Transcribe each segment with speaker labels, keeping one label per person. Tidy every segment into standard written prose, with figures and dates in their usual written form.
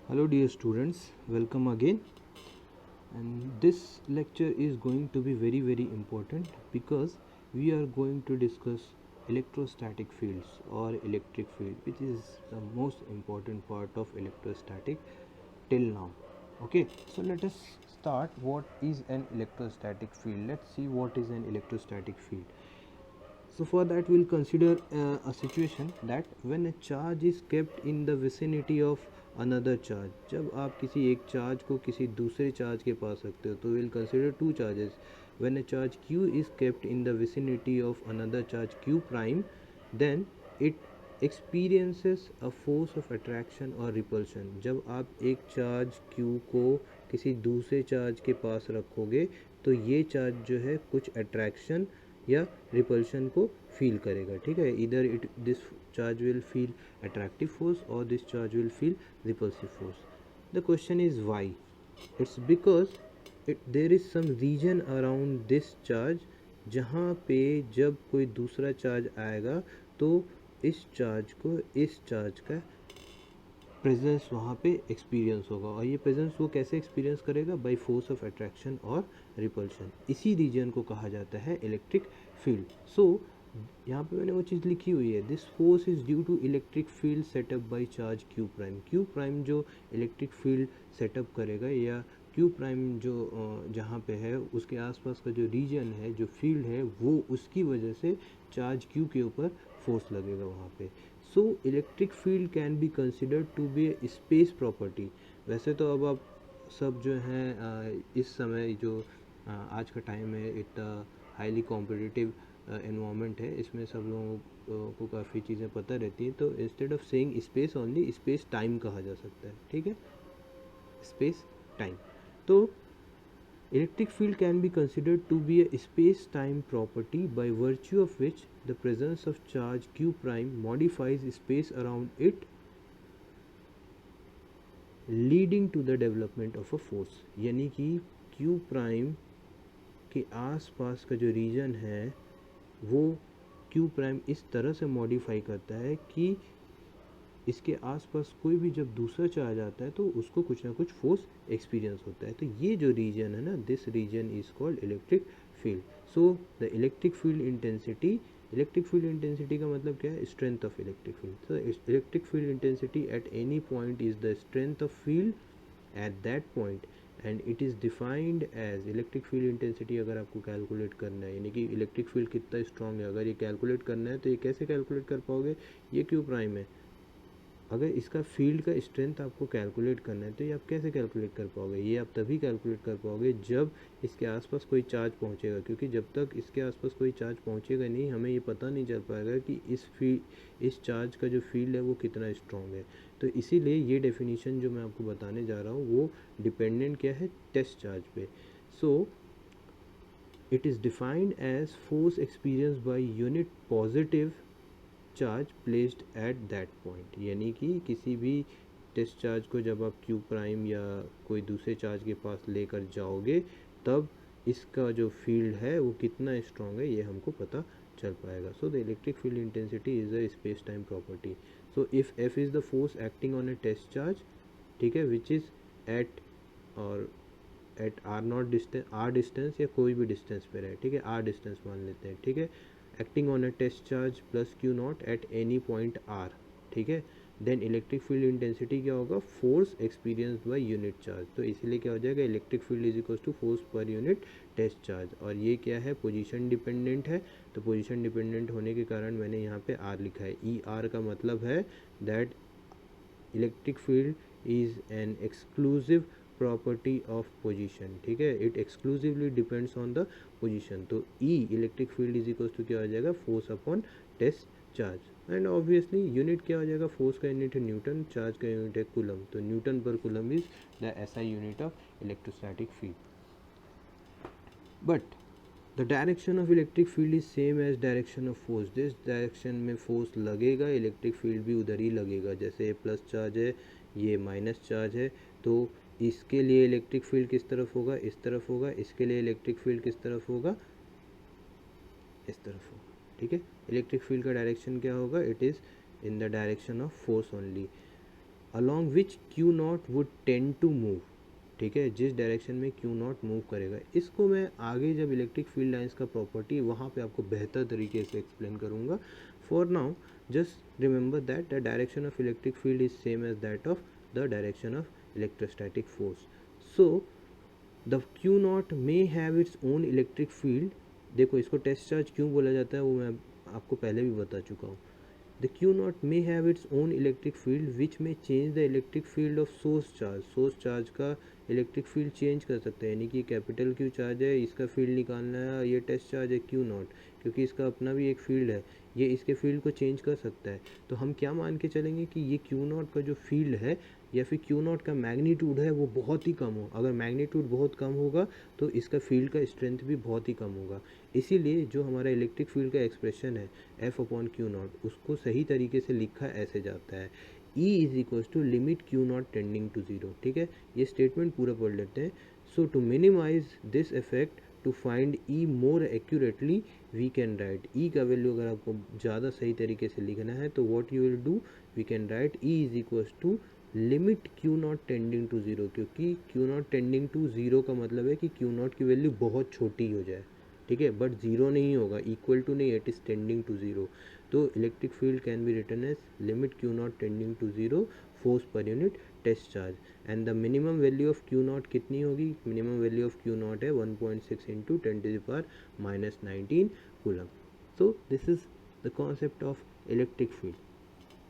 Speaker 1: Hello dear students, welcome again. And this lecture is going to be very important because we are going to discuss electrostatic fields or electric field, which is the most important part of electrostatic till now. Okay, so let us start. What is an electrostatic field? Let's see what is an electrostatic field. So for that we'll consider a situation that when a charge is kept in the vicinity of another charge. जब आप किसी एक charge को किसी दूसरे charge के पास रखते हो तो we'll consider two charges. When a charge q is kept in the vicinity of another charge q prime, then it experiences a force of attraction or repulsion. जब आप एक चार्ज q को किसी दूसरे चार्ज के पास रखोगे तो ये चार्ज जो है कुछ अट्रैक्शन या रिपल्शन को फील करेगा. ठीक है, इधर it this charge will feel attractive force और this charge will feel repulsive force. The question is why. It's because there is some region around this charge जहाँ पे जब कोई दूसरा चार्ज आएगा तो इस चार्ज को इस चार्ज का प्रेजेंस वहाँ पे एक्सपीरियंस होगा. और ये प्रेजेंस वो कैसे एक्सपीरियंस करेगा? बाय फोर्स ऑफ अट्रैक्शन और रिपल्शन. इसी रीजन को कहा जाता है इलेक्ट्रिक फील्ड. सो यहाँ पे मैंने वो चीज़ लिखी हुई है, this force is due to electric field set up by charge q prime. Q prime जो इलेक्ट्रिक फील्ड सेटअप करेगा या क्यू प्राइम जो जहाँ पे है उसके आसपास का जो रीजन है, जो फील्ड है, वो उसकी वजह से चार्ज क्यू के ऊपर फोर्स लगेगा वहाँ पे. So electric field can be considered to be a space property. वैसे तो अब आप सब जो हैं इस समय जो आज का टाइम है, इतना हाईली कॉम्पिटिटिव एनवायरनमेंट है, इसमें सब लोगों को काफ़ी चीज़ें पता रहती हैं. तो instead of saying space only, space time कहा जा सकता है. ठीक है, स्पेस टाइम. तो electric field can be considered to be a space-time property by virtue of which the presence of charge q prime modifies space around it, leading to the development of a force. यानी कि q prime के आसपास का जो region है वो q prime इस तरह से मॉडिफाई करता है कि इसके आसपास कोई भी जब दूसरा चार्ज आता है तो उसको कुछ ना कुछ फोर्स एक्सपीरियंस होता है. तो ये जो रीजन है ना, this region is called electric field. So the electric field intensity का मतलब क्या है? Strength of electric field. तो electric field intensity at any point is the strength of field at that point and it is defined as. Electric field intensity अगर आपको calculate करना है, यानी कि इलेक्ट्रिक फील्ड कितना स्ट्रॉन्ग है, अगर ये कैलकुलेट करना है तो ये कैसे कैलकुलेट कर पाओगे? ये क्यू प्राइम है. अगर इसका फील्ड का स्ट्रेंथ आपको कैलकुलेट करना है तो ये आप कैसे कैलकुलेट कर पाओगे? ये आप तभी कैलकुलेट कर पाओगे जब इसके आसपास कोई चार्ज पहुंचेगा, क्योंकि जब तक इसके आसपास कोई चार्ज पहुंचेगा नहीं, हमें ये पता नहीं चल पाएगा कि इस चार्ज का जो फील्ड है वो कितना स्ट्रॉन्ग है. तो इसीलिए ये डेफिनेशन जो मैं आपको बताने जा रहा हूँ वो डिपेंडेंट क्या है? टेस्ट चार्ज पे. So it is defined as force experience by unit positive charge placed at that point. यानी कि किसी भी टेस्ट चार्ज को जब आप क्यू प्राइम या कोई दूसरे चार्ज के पास लेकर जाओगे तब इसका जो फील्ड है वो कितना स्ट्रॉन्ग है ये हमको पता चल पाएगा. So the electric field intensity is a space time property. So if F is the force acting on a test charge, ठीक है, विच इज़ एट और at r naught distance, r distance या कोई भी डिस्टेंस पे रहे, ठीक है, आर डिस्टेंस मान लेते हैं, ठीक है, acting on a test charge plus q naught at any point r, ठीक है, देन इलेक्ट्रिक फील्ड इंटेंसिटी क्या होगा? Force experience by unit charge. तो इसीलिए क्या हो जाएगा? Electric field is equal to force पर यूनिट टेस्ट चार्ज. और ये क्या है? पोजीशन डिपेंडेंट है. तो पोजीशन डिपेंडेंट होने के कारण मैंने यहाँ पे आर लिखा है. ई आर का मतलब है that electric field is an exclusive property of position. ठीक है, it exclusively depends on the position. तो E electric field is equal to क्या हो जाएगा? Force upon test charge. And obviously unit क्या हो जाएगा? फोर्स का यूनिट है न्यूटन, चार्ज का यूनिट है कूलम. तो न्यूटन पर coulomb is the SI unit of electrostatic field. But the direction of electric field is same as direction of force. जिस डायरेक्शन में फोर्स लगेगा इलेक्ट्रिक फील्ड भी उधर ही लगेगा. जैसे ये प्लस चार्ज है, ये माइनस चार्ज है, तो इसके लिए इलेक्ट्रिक फील्ड किस तरफ होगा? इस तरफ होगा. इसके लिए इलेक्ट्रिक फील्ड किस तरफ होगा? इस तरफ होगा. ठीक है, इलेक्ट्रिक फील्ड का डायरेक्शन क्या होगा? It is in the direction of force only. Along which q naught would tend to move, ठीक है, जिस डायरेक्शन में क्यू नॉट मूव करेगा। इसको मैं आगे जब इलेक्ट्रिक फील्ड लाइंस का प्रॉपर्टी वहाँ पे आपको बेहतर तरीके से एक्सप्लेन करूँगा। For now just remember that the direction of electric field is same as that of the direction of electrostatic force. So the q naught may have its own electric field। देखो इसको test charge क्यों बोला जाता है वो मैं आपको पहले भी बता चुका हूँ। The q naught may have its own electric field which may change the electric field of source charge। source charge का इलेक्ट्रिक फील्ड चेंज कर सकते हैं, यानी कि कैपिटल क्यू चार्ज है, इसका फील्ड निकालना है, ये टेस्ट चार्ज है क्यू नॉट, क्योंकि इसका अपना भी एक फील्ड है, ये इसके फील्ड को चेंज कर सकता है। तो हम क्या मान के चलेंगे कि ये क्यू नॉट का जो फील्ड है या फिर क्यू नॉट का मैग्नीट्यूड है वो बहुत ही कम हो। अगर मैग्नीट्यूड बहुत कम होगा तो इसका फील्ड का स्ट्रेंथ भी बहुत ही कम होगा। इसीलिए जो हमारा इलेक्ट्रिक फील्ड का एक्सप्रेशन है एफ अपॉन क्यू नॉट, उसको सही तरीके से लिखा ऐसे जाता है, E is equals to limit Q not tending to zero. ठीक है, ये स्टेटमेंट पूरा पढ़ लेते हैं। So to minimize this effect to find E more accurately we can write, E का वैल्यू अगर आपको ज़्यादा सही तरीके से लिखना है तो what you will do, we can write E is equals to limit Q not tending to zero, क्योंकि Q not tending to zero का मतलब है कि क्यू नॉट की वैल्यू बहुत छोटी हो जाए। ठीक है, बट ज़ीरो नहीं होगा, इक्वल टू नहीं, it is tending to zero. तो electric field can be written as limit Q not tending to zero force पर unit test charge. And the minimum value of Q not कितनी होगी, minimum value of Q not है 1.6 into 10⁻⁻19 coulomb. So this is the concept of electric field.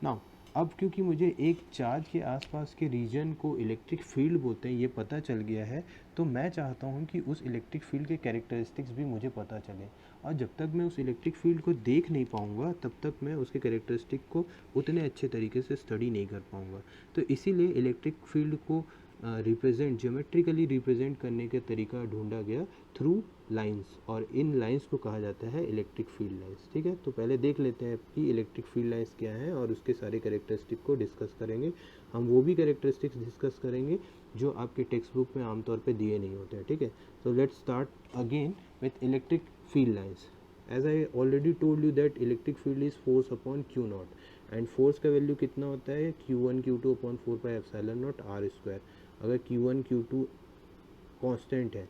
Speaker 1: Now अब क्योंकि मुझे एक charge के आसपास के रीजन को इलेक्ट्रिक फील्ड बोलते हैं ये पता चल गया है, तो मैं चाहता हूँ कि उस इलेक्ट्रिक फील्ड के कैरेक्टरिस्टिक्स भी मुझे पता चले। और जब तक मैं उस इलेक्ट्रिक फील्ड को देख नहीं पाऊँगा तब तक मैं उसके कैरेक्टरिस्टिक को उतने अच्छे तरीके से स्टडी नहीं कर पाऊँगा। तो इसीलिए इलेक्ट्रिक फील्ड को रिप्रेजेंट ज्योमेट्रिकली रिप्रेजेंट करने का तरीका ढूंढा गया थ्रू लाइंस, और इन लाइंस को कहा जाता है इलेक्ट्रिक फील्ड लाइंस। ठीक है, तो पहले देख लेते हैं कि इलेक्ट्रिक फील्ड लाइंस क्या है और उसके सारे कैरेक्टरिस्टिक को डिस्कस करेंगे। हम वो भी कैरेक्टरिस्टिक्स डिस्कस करेंगे जो आपके टेक्स्ट बुक में आमतौर पे दिए नहीं होते हैं। ठीक है, so let's start again with electric field lines. As I already told you that electric field is force upon Q naught, and force का वैल्यू कितना होता है Q1 Q2 upon 4πε0 are square. अगर Q1 Q2 कांस्टेंट है,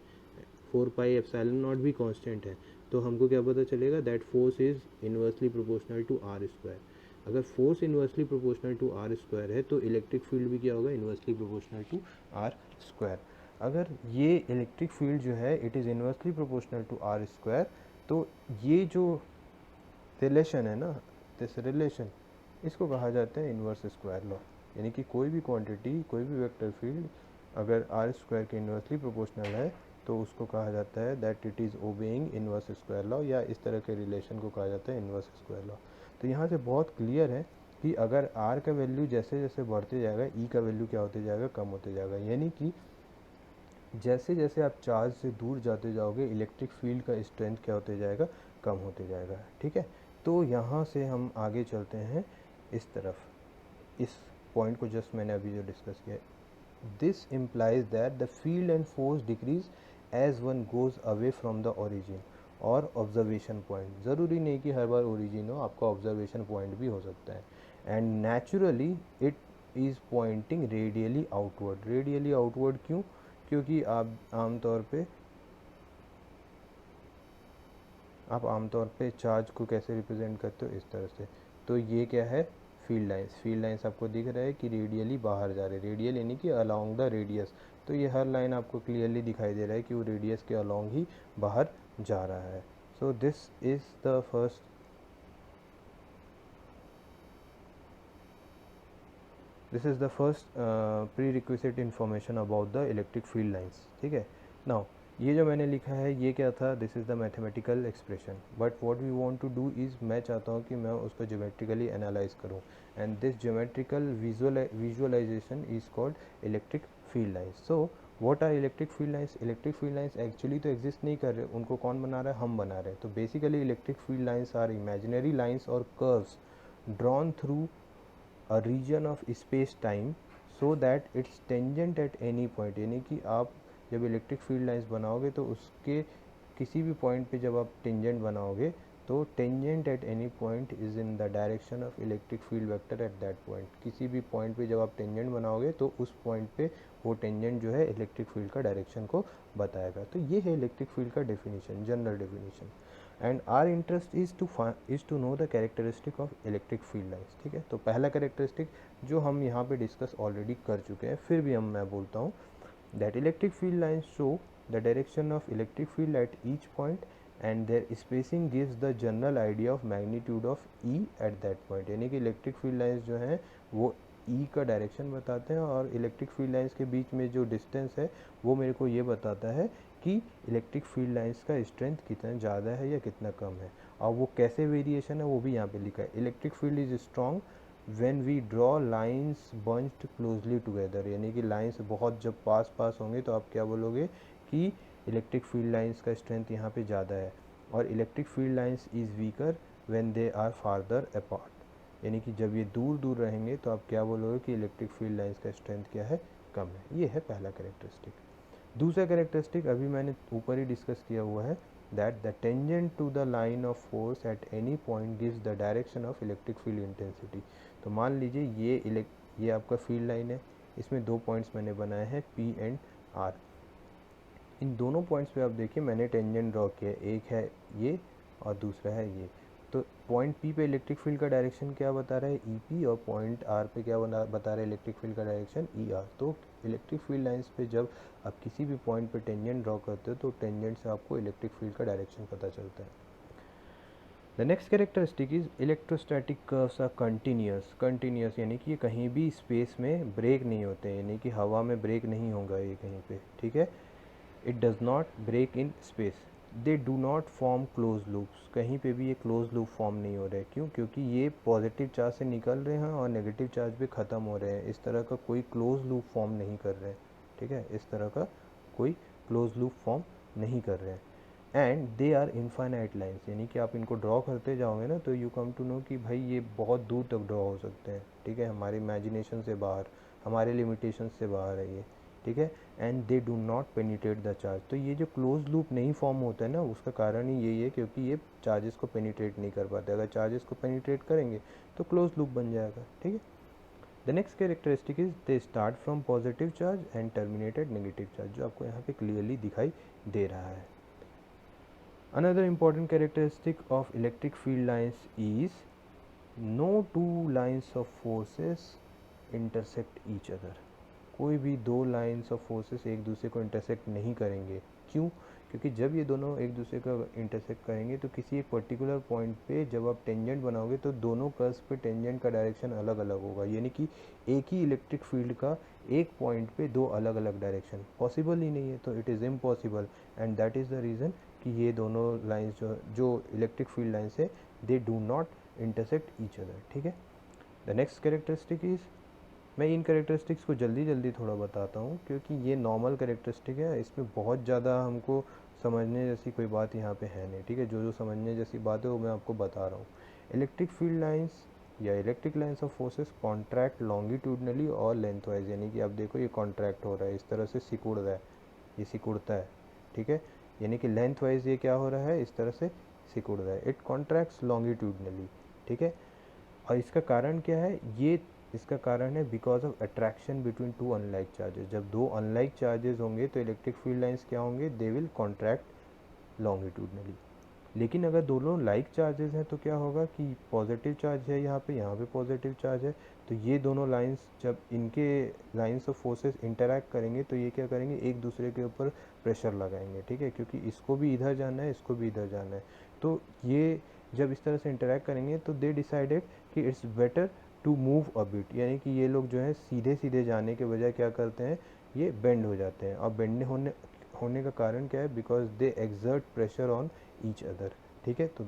Speaker 1: 4πε0 भी constant है, तो हमको क्या पता चलेगा, that force is inversely proportional to R square. अगर force inversely proportional to R square है तो इलेक्ट्रिक फील्ड भी क्या होगा, inversely proportional to R square. अगर ये इलेक्ट्रिक फील्ड जो है it is inversely proportional to R square, तो ये जो रिलेशन है ना, दिस रिलेशन, इसको कहा जाता है इन्वर्स स्क्वायर लॉ। यानी कि कोई भी क्वांटिटी, कोई भी वेक्टर फील्ड अगर आर स्क्वायर के इन्वर्सली प्रोपोर्शनल है तो उसको कहा जाता है that it is obeying inverse square law, या इस तरह के रिलेशन को कहा जाता है इन्वर्स स्क्वायर लॉ। तो यहाँ से बहुत क्लियर है कि अगर आर का वैल्यू जैसे जैसे बढ़ते जाएगा ई का वैल्यू क्या होते जाएगा, कम होते जाएगा। यानी कि जैसे जैसे आप चार्ज से दूर जाते जाओगे इलेक्ट्रिक फील्ड का स्ट्रेंथ क्या होते जाएगा, कम होते जाएगा। ठीक है, तो यहाँ से हम आगे चलते हैं इस तरफ, इस पॉइंट को जस्ट मैंने अभी जो डिस्कस किया। This implies that the field and force decrease as one goes away from the origin और ऑब्जर्वेशन पॉइंट। ज़रूरी नहीं कि हर बार ओरिजिन हो, आपका ऑब्जर्वेशन पॉइंट भी हो सकता है। And naturally it is Poynting radially outward. Radially outward क्यों, क्योंकि आप आमतौर पे चार्ज को कैसे रिप्रेजेंट करते हो, इस तरह से। तो ये क्या है, फील्ड लाइंस। फील्ड लाइंस आपको दिख रहा है कि रेडियली बाहर जा रहे हैं, रेडियल यानी कि अलोंग द रेडियस। तो ये हर लाइन आपको क्लियरली दिखाई दे रहा है कि वो रेडियस के अलोंग ही बाहर जा रहा है। So this is the first pre requisite information about the electric field lines. ठीक है, नाउ ये जो मैंने लिखा है ये क्या था, this is the mathematical expression, but what we want to do is, मैं चाहता हूँ कि मैं उसको ज्योमेट्रिकली एनालाइज करूँ, and this geometrical visualization is called electric field lines. So what are electric field lines? Electric field lines actually तो exist नहीं कर रहे, उनको कौन बना रहा है, हम बना रहे हैं। तो basically electric field lines are imaginary lines और curves drawn through a region of space time so that it's tangent at any point। यानी कि आप जब इलेक्ट्रिक फील्ड लाइंस बनाओगे तो उसके किसी भी पॉइंट पे जब आप टेंजेंट बनाओगे तो tangent at any point is in the direction of electric field vector eight that point. किसी भी पॉइंट पे जब आप टेंजेंट बनाओगे तो उस पॉइंट पे वो टेंजेंट जो है इलेक्ट्रिक फील्ड का डायरेक्शन को बताएगा। तो ये है इलेक्ट्रिक फील्ड का definition, general definition. And our interest is to know the characteristic of electric field lines. ठीक है, तो पहला कैरेक्टरिस्टिक जो हम यहाँ पे डिस्कस ऑलरेडी कर चुके हैं, फिर भी मैं बोलता हूँ, that electric field lines show the direction of electric field at each point and their spacing gives the general idea of magnitude of E at that point। यानी कि इलेक्ट्रिक फील्ड लाइंस जो हैं वो E का direction बताते हैं और electric field lines के बीच में जो डिस्टेंस है वो मेरे को ये बताता है कि इलेक्ट्रिक फील्ड लाइंस का स्ट्रेंथ कितना ज़्यादा है या कितना कम है। और वो कैसे वेरिएशन है वो भी यहाँ पे लिखा है। Electric field is strong when we draw lines bunched closely together. यानी कि लाइंस बहुत जब पास पास होंगे तो आप क्या बोलोगे कि इलेक्ट्रिक फील्ड लाइंस का स्ट्रेंथ यहाँ पे ज़्यादा है। और electric field lines is weaker when they are farther apart. यानी कि जब ये दूर दूर रहेंगे तो आप क्या बोलोगे कि इलेक्ट्रिक फील्ड लाइंस का स्ट्रेंथ क्या है, कम है। ये है पहला कैरेक्टरिस्टिक। दूसरा कैरेक्टरिस्टिक अभी मैंने ऊपर ही डिस्कस किया हुआ है, that the tangent to the line of force at any point gives the direction of electric field intensity. तो मान लीजिए ये आपका फील्ड लाइन है, इसमें दो पॉइंट्स मैंने बनाए हैं P एंड R। इन दोनों पॉइंट्स पे आप देखिए मैंने टेंजेंट ड्रॉ किया, एक है ये और दूसरा है ये। तो पॉइंट P पे इलेक्ट्रिक फील्ड का डायरेक्शन क्या बता रहा है, EP, और पॉइंट R पे क्या बता रहा है इलेक्ट्रिक फील्ड का डायरेक्शन, ER। तो इलेक्ट्रिक फील्ड लाइंस पे जब आप किसी भी पॉइंट पे टेंजेंट ड्रॉ करते हो तो टेंजेंट से आपको इलेक्ट्रिक फील्ड का डायरेक्शन पता चलता है। The next characteristic is electrostatic curves are continuous यानी कि ये कहीं भी स्पेस में ब्रेक नहीं होते, यानी कि हवा में ब्रेक नहीं होगा ये कहीं पे। ठीक है, it does not break in space, they do not form close loops. कहीं पे भी ये क्लोज लूप फॉर्म नहीं हो रहे। क्यों? क्योंकि ये पॉजिटिव चार्ज से निकल रहे हैं और नेगेटिव चार्ज पे ख़त्म हो रहे हैं। इस तरह का कोई क्लोज लूप फॉर्म नहीं कर रहे हैं। ठीक है, इस तरह का कोई क्लोज लूप फॉर्म नहीं कर रहे हैं। And they are infinite lines, यानी कि आप इनको ड्रॉ करते जाओगे ना तो यू कम टू नो कि भाई ये बहुत दूर तक ड्रॉ हो सकते हैं। ठीक है, हमारी इमेजिनेशन से बाहर, हमारे लिमिटेशन से बाहर है ये। ठीक है, and they do not penetrate the charge. तो ये जो क्लोज लूप नहीं फॉर्म होता है ना, उसका कारण ही यही है क्योंकि ये चार्जेस को पेनिट्रेट नहीं कर पाते। अगर चार्जेस को पेनिट्रेट करेंगे तो क्लोज लूप बन जाएगा। ठीक है, the next characteristic is they start from positive charge and terminated negative charge, जो आपको यहाँ पे क्लियरली दिखाई दे रहा है। Another important characteristic of electric field lines is no two lines of forces intersect each other। कोई भी दो लाइन्स ऑफ फोर्सेस एक दूसरे को इंटरसेक्ट नहीं करेंगे। क्यों? क्योंकि जब ये दोनों एक दूसरे को इंटरसेक्ट करेंगे तो किसी एक पर्टिकुलर पॉइंट पे जब आप टेंजेंट बनाओगे तो दोनों कर्व्स पे टेंजेंट का डायरेक्शन अलग अलग होगा। यानी कि एक ही इलेक्ट्रिक फील्ड का एक पॉइंट पे दो अलग अलग डायरेक्शन पॉसिबल ही नहीं है। तो it is impossible and that is the reason कि ये दोनों लाइन्स जो इलेक्ट्रिक फील्ड लाइन्स है दे do not intersect each other. ठीक है, द नेक्स्ट कैरेक्टरिस्टिक इज़, मैं इन कैरेक्टरिस्टिक्स को जल्दी जल्दी थोड़ा बताता हूँ क्योंकि ये नॉर्मल कैरेक्टरिस्टिक है, इसमें बहुत ज़्यादा हमको समझने जैसी कोई बात यहाँ पे है नहीं। ठीक है, जो समझने जैसी बात है वो मैं आपको बता रहा हूँ। इलेक्ट्रिक फील्ड लाइंस या electric lines of forces contract longitudinally और लेंथ वाइज। यानी कि आप देखो ये कॉन्ट्रैक्ट हो रहा है, इस तरह से सिकुड़ रहा है, ये सिकुड़ता है। ठीक है, यानी कि लेंथ वाइज ये क्या हो रहा है, इस तरह से सिकुड़ रहा है। It contracts longitudinally. ठीक है, और इसका कारण क्या है, ये इसका कारण है because of attraction between two unlike charges. जब दो अनलाइक चार्जेस होंगे तो इलेक्ट्रिक फील्ड लाइंस क्या होंगे, दे विल कॉन्ट्रैक्ट लॉन्गिट्यूडनली। लेकिन अगर दोनों लाइक चार्जेस हैं तो क्या होगा कि पॉजिटिव चार्ज है यहाँ पे पॉजिटिव चार्ज है, तो ये दोनों लाइंस जब इनके लाइंस ऑफ फोर्सेस इंटरैक्ट करेंगे तो ये क्या करेंगे, एक दूसरे के ऊपर प्रेशर लगाएंगे। ठीक है, क्योंकि इसको भी इधर जाना है, इसको भी इधर जाना है। तो ये जब इस तरह से इंटरैक्ट करेंगे तो दे डिसाइडेड कि it's better to move a bit. यानी कि ये लोग जो है सीधे सीधे जाने के बजाय क्या करते हैं, ये बेंड हो जाते हैं। और बेंड होने का कारण क्या है, because they exert pressure on each other. ठीक है, तो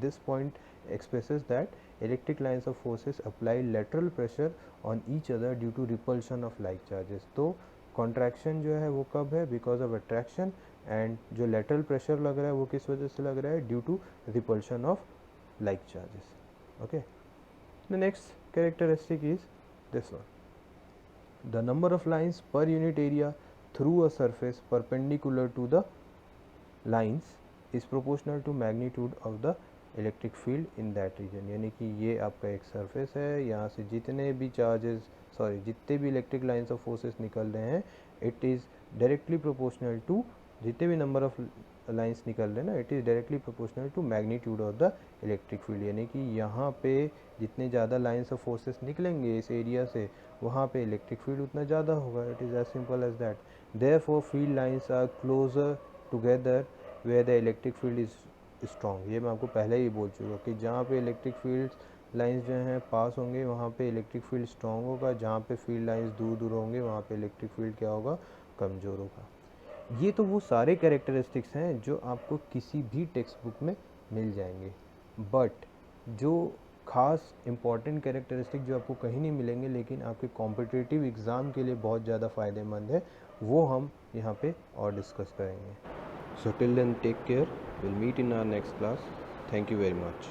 Speaker 1: this point expresses that electric lines of forces apply lateral pressure on each other due to repulsion of like charges. तो कॉन्ट्रैक्शन जो है वो कब है, बिकॉज ऑफ अट्रैक्शन, एंड जो लेटरल प्रेशर लग रहा है वो किस वजह से लग रहा है, due to repulsion of like charges. Okay, the next characteristic is this one, the number of lines per unit area through a surface perpendicular to the lines is proportional to magnitude of the electric field in that region. यानी कि ये आपका एक surface है, यहाँ से जितने भी जितने भी इलेक्ट्रिक लाइन्स ऑफ फोर्सेस निकल रहे हैं, it is directly proportional to, जितने भी नंबर ऑफ लाइन्स निकल रहे हैं ना, it is directly proportional to magnitude of the electric field. यानी कि यहाँ पे जितने ज़्यादा लाइन्स ऑफ फोर्सेस निकलेंगे इस एरिया से, वहाँ पे इलेक्ट्रिक फील्ड उतना ज़्यादा होगा। It is as simple as that. Therefore field lines are closer together where the electric field is strong. ये मैं आपको पहले ही बोल चुका कि जहाँ पे इलेक्ट्रिक फील्ड लाइंस जो हैं पास होंगे वहाँ पे इलेक्ट्रिक फील्ड स्ट्रॉन्ग होगा, जहाँ पे फील्ड लाइंस दूर दूर होंगे वहाँ पे इलेक्ट्रिक फील्ड क्या होगा, कमज़ोर होगा। ये तो वो सारे कैरेक्टरिस्टिक्स हैं जो आपको किसी भी टेक्स्ट बुक में मिल जाएंगे, बट जो खास इम्पॉर्टेंट कैरेक्टरिस्टिक जो आपको कहीं नहीं मिलेंगे लेकिन आपके कॉम्पिटिटिव एग्ज़ाम के लिए बहुत ज़्यादा फ़ायदेमंद है, वो हम यहाँ पे और डिस्कस करेंगे। So till then, take care. We'll meet in our next class. Thank you very much.